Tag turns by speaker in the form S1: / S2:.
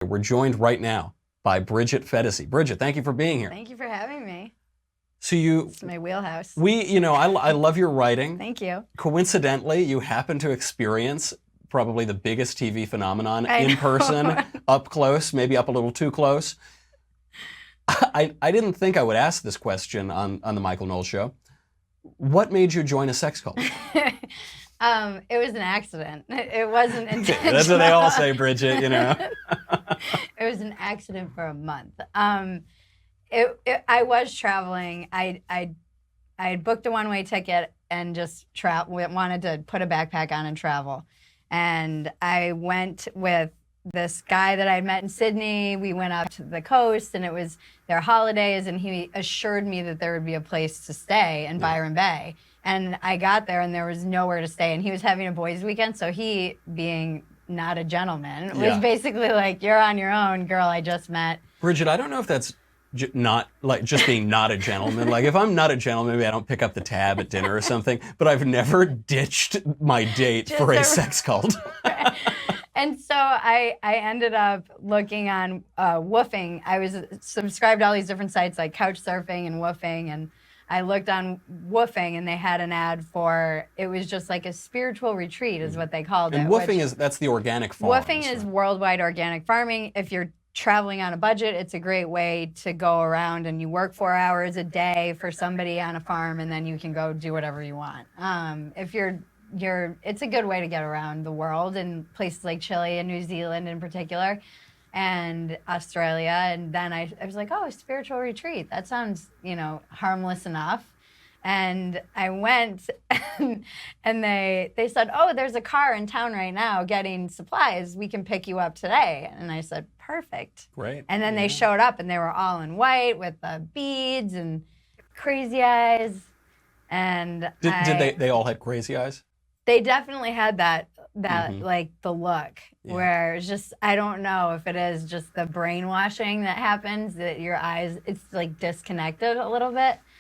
S1: We're joined right now by Bridget Phetasy. Bridget, thank you for being here.
S2: Thank you for having me.
S1: So
S2: It's my wheelhouse.
S1: I love your writing.
S2: Thank you.
S1: Coincidentally, you happen to experience probably the biggest TV phenomenon
S2: I
S1: in
S2: know.
S1: person, up close, maybe up a little too close. I didn't think I would ask this question on the Michael Knowles show. What made you join a sex cult?
S2: It was an accident. It wasn't intentional.
S1: That's what they all say, Bridget,
S2: It was an accident for a month. I was traveling. I had booked a one-way ticket and just wanted to put a backpack on and travel. And I went with this guy that I met in Sydney. We went up to the coast, and it was their holidays, and he assured me that there would be a place to stay in Byron Bay. And I got there, and there was nowhere to stay. And he was having a boys' weekend, so he, being not a gentleman, was basically like, "You're on your own, girl. I just met."
S1: Bridget, I don't know if that's not like just being not a gentleman. Like if I'm not a gentleman, maybe I don't pick up the tab at dinner or something. But I've never ditched my date for a sex cult.
S2: And so I ended up looking on woofing. I was subscribed to all these different sites like Couchsurfing and Woofing, and I looked on Woofing, and they had an ad for, it was just like a spiritual retreat is what they called it.
S1: And woofing that's the organic farm.
S2: Woofing is worldwide organic farming. If you're traveling on a budget, it's a great way to go around, and you work 4 hours a day for somebody on a farm, and then you can go do whatever you want. If it's a good way to get around the world in places like Chile and New Zealand in particular, and Australia. And then I was like, oh, a spiritual retreat. That sounds, harmless enough. And I went, and they said, oh, there's a car in town right now getting supplies. We can pick you up today. And I said, perfect.
S1: Great.
S2: And then they showed up, and they were all in white with the beads and crazy eyes. And
S1: did they all had crazy eyes?
S2: They definitely had that like the look where it's just, I don't know if it is just the brainwashing that happens, that your eyes, it's like disconnected a little bit.